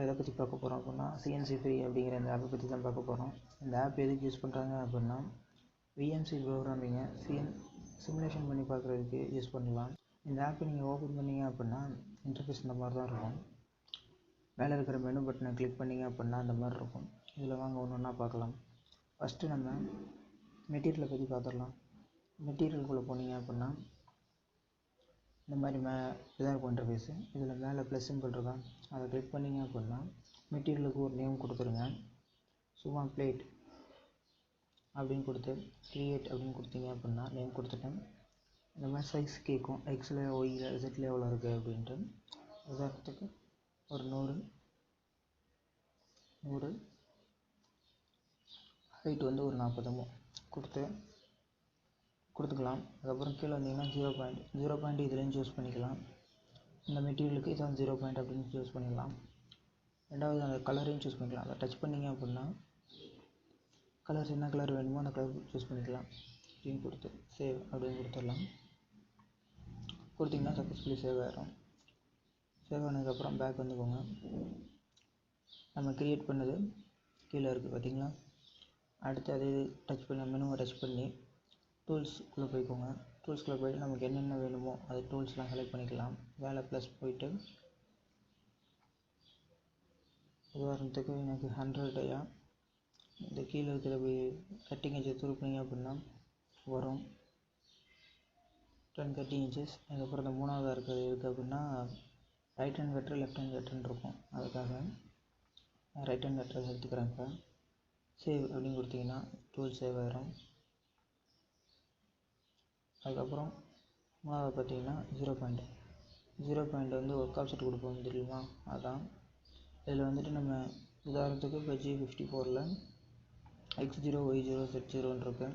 வீடியோவில் எதை பற்றி பார்க்க போகிறோம் அப்படின்னா CNC ஃப்ரீ அப்படிங்கிற இந்த ஆப்பை பற்றி தான் பார்க்க போகிறோம். இந்த ஆப் எதுக்கு யூஸ் பண்ணுறாங்க அப்படின்னா விஎம்சி ப்ரோக்ராமிங்கை சிமுலேஷன் பண்ணி பார்க்குறதுக்கு யூஸ் பண்ணலாம். இந்த ஆப்பை நீங்கள் ஓப்பன் பண்ணிங்க அப்படின்னா இன்டர்ஃபேஸ் இந்த மாதிரி தான் இருக்கும். மேலே இருக்கிற மெனு பட்டனை கிளிக் பண்ணிங்க அப்படின்னா அந்த மாதிரி இருக்கும். இதில் வாங்க ஒன்று ஒன்றா பார்க்கலாம். ஃபஸ்ட்டு நம்ம மெட்டீரியலை பற்றி பார்த்துடலாம். மெட்டீரியலுக்குள்ளே போனீங்க அப்படின்னா இந்த மாதிரி இதாக இருக்கும் இன்டர்ஃபேஸு. இதில் மேலே ப்ளஸ் சிம்பிள் இருக்கா, அதை கிளிக் பண்ணிங்க அப்படின்னா மெட்டீரியலுக்கு ஒரு நேம் கொடுத்துருங்க. சும்மா பிளேட் அப்படின்னு கொடுத்து கிரியேட் அப்படின்னு கொடுத்தீங்க அப்படின்னா நேம் கொடுத்துட்டேன். இந்த மாதிரி சைஸ் கேட்கும், எக்ஸில் ஒய்யில் இசட்டில் எவ்வளோ இருக்குது அப்படின்ட்டு. உதாரணத்துக்கு ஒரு 100 ஹைட் வந்து ஒரு 40 கொடுத்துக்கலாம். அதுக்கப்புறம் கீழே வந்தீங்கன்னா 0 இதுலேயும் சூஸ் பண்ணிக்கலாம். இந்த மெட்டீரியலுக்கு இதான் 0 அப்படின்னு சூஸ் பண்ணிக்கலாம். ரெண்டாவது அந்த கலரையும் சூஸ் பண்ணிக்கலாம். அதை டச் பண்ணிங்க அப்படின்னா கலர்ஸ் என்ன கலர் வேணுமோ அந்த கலர் சூஸ் பண்ணிக்கலாம். அப்படின்னு கொடுத்து சேவ் அப்படின்னு கொடுத்துடலாம். கொடுத்திங்கன்னா சக்ஸஸ்ஃபுல்லி சேவ் ஆகிடும். சேவ் ஆனதுக்கப்புறம் பேக் வந்துக்கோங்க. நம்ம க்ரியேட் பண்ணது கீழே இருக்குது பார்த்தீங்களா. அடுத்து அதே டச் பண்ணி மெனுவை டச் பண்ணி டூல்ஸ்குள்ளே போய்க்கோங்க. டூல்ஸ்குள்ளே போய் நமக்கு என்னென்ன வேணுமோ அது டூல்ஸ்லாம் செலக்ட் பண்ணிக்கலாம். வேலை ப்ளஸ் போயிட்டு உதாரணத்துக்கு எனக்கு 100 இந்த கீழே இருக்கிற கட்டிங் எட்ஜை திருப்பினீங்க அப்படின்னா வரும் 10 கட்டிங் எட்ஜஸ். அதுக்கப்புறம் இந்த மூணாவதாக இருக்குது அப்படின்னா right hand cutter left hand கட்டர்னு இருக்கும். அதுக்காக ரைட் ஹேண்ட் கட்டர் எடுத்துக்கிறேன். இப்போ சேவ் அப்படின்னு கொடுத்தீங்கன்னா டூல் சேவ் ஆகிடும். அதுக்கப்புறம் மூணாவது பார்த்தீங்கன்னா 0 வந்து ஒர்க் ஆப்செட் கொடுப்போம் தெரியுமா, அதான். இதில் வந்துட்டு நம்ம உதாரணத்துக்கு இப்போ G54ல் X0 Y0 Z0ன்னு இருக்கு.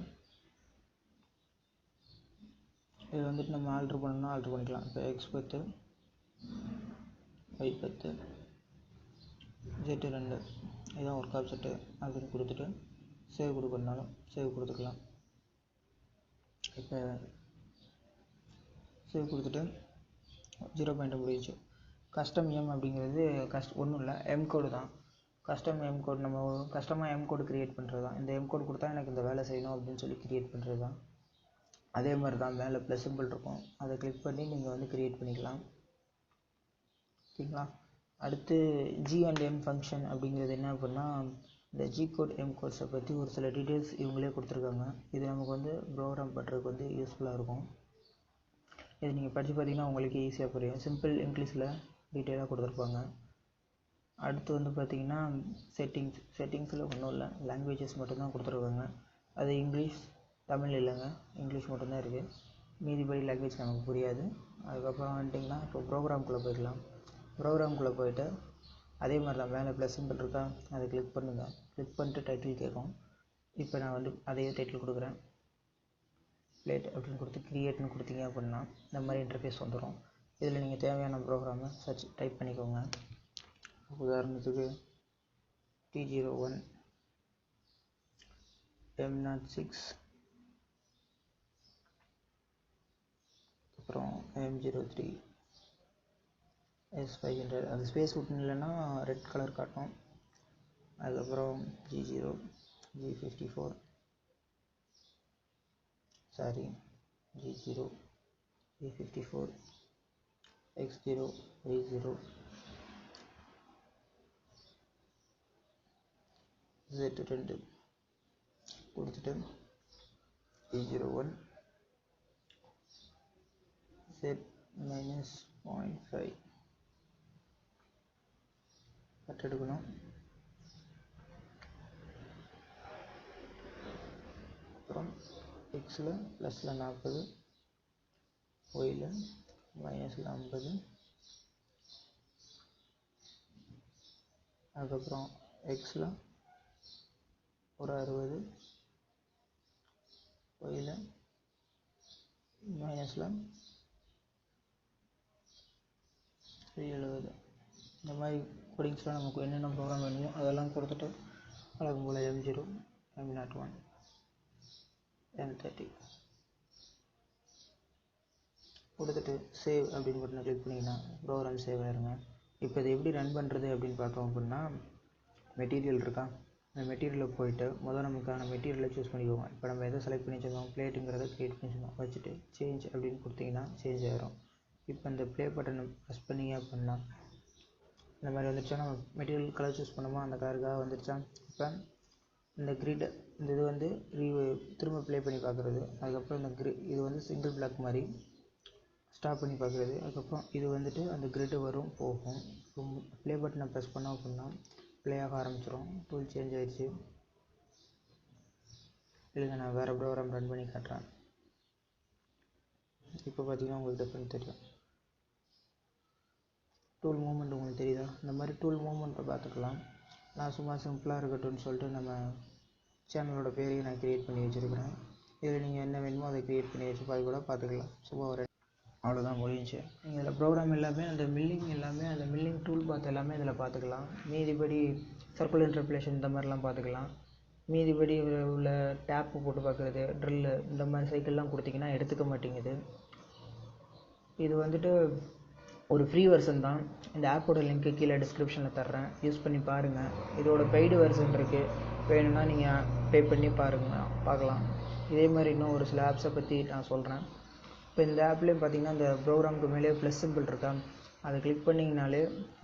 இது வந்துட்டு நம்ம ஆல்ட்ரு பண்ணணும்னா ஆல்ட்ரு பண்ணிக்கலாம். இப்போ X10 Y10 Z2 இதுதான் ஒர்க் ஆப்செட்டு அப்படின்னு கொடுத்துட்டு சேவ் கொடுக்கறதுனாலும் சேவ் கொடுத்துக்கலாம். இப்போ சேவ் கொடுத்துட்டு 0 முடிஞ்சிச்சு. கஸ்டம் எம் அப்படிங்கிறது ஒன்றும் இல்லை, எம் கோடு தான். கஸ்டம் எம் கோடு நம்ம கஸ்டமாக எம் கோடு க்ரியேட் பண்ணுறது தான். இந்த எம் கோடு கொடுத்தா எனக்கு இந்த வேலை செய்யணும் அப்படின்னு சொல்லி க்ரியேட் பண்ணுறது தான். அதே மாதிரி தான் மேலே ப்ளஸ் சிம்பிள் இருக்கும், அதை கிளிக் பண்ணி நீங்கள் வந்து க்ரியேட் பண்ணிக்கலாம். ஓகேங்களா. அடுத்து G அண்ட் M ஃபங்க்ஷன் அப்படிங்கிறது என்ன அப்படின்னா இந்த G கோட் M கோட்ஸை பற்றி ஒரு சில டீட்டெயில்ஸ் இவங்களே கொடுத்துருக்காங்க. இது நமக்கு வந்து ப்ரோக்ராம் பண்ணுறதுக்கு வந்து யூஸ்ஃபுல்லாக இருக்கும். இது நீங்கள் படித்து பார்த்தீங்கன்னா உங்களுக்கு ஈஸியாக புரியும். சிம்பிள் இங்கிலீஷில் டீட்டெயிலாக கொடுத்துருப்பாங்க. அடுத்து வந்து பார்த்திங்கன்னா செட்டிங்ஸில் ஒன்றும் இல்லை, லாங்குவேஜஸ் மட்டும்தான் கொடுத்துருக்காங்க. அது இங்கிலீஷ், தமிழ் இல்லைங்க, இங்கிலீஷ் மட்டும்தான் இருக்குது. மீதிபடி லாங்குவேஜ் நமக்கு புரியாது. அதுக்கப்புறம் வந்துட்டிங்கன்னா இப்போ ப்ரோக்ராம்குள்ளே போய்க்கலாம். ப்ரோக்ராம்குள்ளே போய்ட்டு அதே மாதிரி தான் மேலே ப்ளஸ் சிம்பிள் இருக்கா, அதை கிளிக் பண்ணுங்கள். கிளிக் பண்ணிட்டு டைட்டில் கேட்கும். இப்போ நான் வந்து அதே டைட்டில் கொடுக்குறேன், பிளேட் அப்படின்னு கொடுத்து க்ரியேட்னு கொடுத்தீங்க அப்படின்னா இந்த மாதிரி இன்டர்ஃபேஸ் வந்துடும். இதில் நீங்கள் தேவையான ப்ரோக்ராமை டைப் பண்ணிக்கோங்க. உதாரணத்துக்கு T01 M06 அப்புறம் M03 S500. அது ஸ்பேஸ் விட்டு இல்லைன்னா ரெட் கலர் காட்டும். அதுக்கப்புறம் G0 G54 G0 G54 X0 Y0 Z2 கொடுத்துட்டு G01 Z-0.5 கட் எடுக்கணும். அப்புறம் எக்ஸில் ப்ளஸில் 40, ஒயில் மைனஸில் 50, அதுக்கப்புறம் எக்ஸில் ஒரு 60, ஒயில் மைனஸில் 70. இந்த மாதிரி கோடிங்ஸ்லாம் நமக்கு என்னென்ன ப்ரோக்ராம் வேணுமோ அதெல்லாம் கொடுத்துட்டு வழக்கம் போல் M0 M01 M30 கொடுத்துட்டு சேவ் அப்படின்னு பட்டனை கிளிக் பண்ணிங்கன்னா ப்ரோக்ராம் சேவ் ஆயிருங்க. இப்போ இதை எப்படி ரன் பண்ணுறது அப்படின்னு பார்த்தோம் அப்படின்னா, மெட்டீரியல் இருக்கா, அந்த மெட்டீரியலில் போயிட்டு முதல் நமக்கான மெட்டீரியலை சூஸ் பண்ணிக்கோங்க. இப்போ நம்ம எதை செலக்ட் பண்ணி வச்சுருக்கோம், பிளேட்டுங்கிறத க்ரியேட் பண்ணி வச்சுருக்கோம். வச்சுட்டு சேஞ்ச் அப்படின்னு கொடுத்தீங்கன்னா சேஞ்ச் ஆகிரும். இப்போ இந்த ப்ளே பட்டனை ப்ரெஸ் பண்ணிங்க அப்படின்னா இந்த மாதிரி வந்துடுச்சா, நம்ம மெட்டீரியல் கலர் சூஸ் பண்ணோமா அந்த கலருக்காக வந்துடுச்சா. இப்போ இந்த கிரிட் இந்த இது வந்து திரும்ப ப்ளே பண்ணி பார்க்குறது. அதுக்கப்புறம் இந்த இது வந்து சிங்கிள் பிளாக் மாதிரி ஸ்டாப் பண்ணி பார்க்குறது. அதுக்கப்புறம் இது வந்துட்டு அந்த கிரிட்டு வரும் போகும். ப்ளே பட்டனை ப்ரெஸ் பண்ணோம் அப்படின்னா ப்ளே ஆக ஆரம்பிச்சிடும். டூல் சேஞ்ச் ஆகிடுச்சு. இல்லைங்க, நான் வேறு ப்ரோக்ராம் ரன் பண்ணி காட்டுறேன். இப்போ பார்த்தீங்கன்னா உங்களுக்கு டிஃப்ரெண்ட் தெரியும். டூல் மூவ்மெண்ட் உங்களுக்கு தெரியுதா? இந்த மாதிரி டூல் மூவ்மெண்ட்டை பார்த்துக்கலாம். நான் சும்மா சிம்பிளாக இருக்கட்டும்னு சொல்லிட்டு நம்ம சேனலோட பேரையும் நான் க்ரியேட் பண்ணி வச்சுருக்கிறேன். இதில் நீங்கள் என்ன வேணுமோ அதை க்ரியேட் பண்ணி வச்சு கூட பார்த்துக்கலாம். சும்மா ஒரு அவ்வளோதான், முடிஞ்சு. நீங்கள் இதில் ப்ரோக்ராம் எல்லாமே அந்த மில்லிங் டூல் பார்த்து எல்லாமே இதில் பார்த்துக்கலாம். மீதிபடி சர்க்குலர் இன்டர்போலேஷன் இந்த மாதிரிலாம் பார்த்துக்கலாம். மீதிபடி உள்ள டேப்பு போட்டு பார்க்குறது, ட்ரில்லு இந்த மாதிரி சைக்கிள்லாம் கொடுத்திங்கன்னா எடுத்துக்க மாட்டேங்குது. இது வந்துட்டு ஒரு ஃப்ரீ வெர்ஷன் தான். இந்த ஆப்போட லிங்க்கு கீழே டிஸ்கிரிப்ஷனில் தர்றேன், யூஸ் பண்ணி பாருங்கள். இதோட பெய்டு வெர்ஷன் இருக்குது, வேணும்னா நீங்கள் பே பண்ணி பார்க்கலாம். இதே மாதிரி இன்னும் ஒரு சில ஆப்ஸை பற்றி நான் சொல்கிறேன். இப்போ இந்த ஆப்லேயும் பார்த்தீங்கன்னா இந்த ப்ரோக்ராமுக்கு மேலே ப்ளஸ் சிம்பிள் இருக்கா, அதை கிளிக் பண்ணிங்கனாலே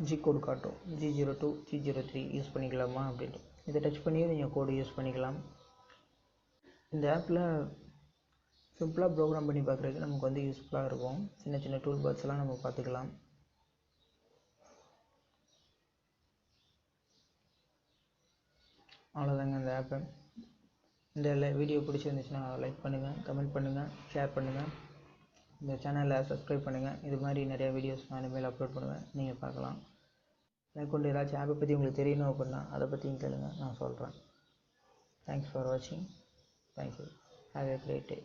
ஜி கோடு காட்டும். G02 G03 யூஸ் பண்ணிக்கலாமா அப்படின்ட்டு. இதை டச் பண்ணியும் நீங்கள் கோடு யூஸ் பண்ணிக்கலாம். இந்த ஆப்பில் சிம்பிளாக ப்ரோக்ராம் பண்ணி பார்க்குறதுக்கு நமக்கு வந்து யூஸ்ஃபுல்லாக இருக்கும். சின்ன சின்ன டூல் பார்ட்ஸ் எல்லாம் நம்ம பார்த்துக்கலாம். அவ்வளோதாங்க இந்த ஆப்பை. இந்த வீடியோ பிடிச்சிருந்துச்சுன்னா லைக் பண்ணுங்கள், கமெண்ட் பண்ணுங்கள், ஷேர் பண்ணுங்கள். இந்த சேனலை சப்ஸ்கிரைப் பண்ணுங்கள். இது மாதிரி நிறையா வீடியோஸ் நான் இனிமேல் அப்லோட் பண்ணுவேன், நீங்கள் பார்க்கலாம். மேற்கொண்டு ஏதாச்சும் ஆப்பை பற்றி உங்களுக்கு தெரியணும் அப்படின்னா அதை பற்றியும் கேளுங்க, நான் சொல்கிறேன். தேங்க்ஸ் ஃபார் வாட்சிங். Thank you. Have a great day.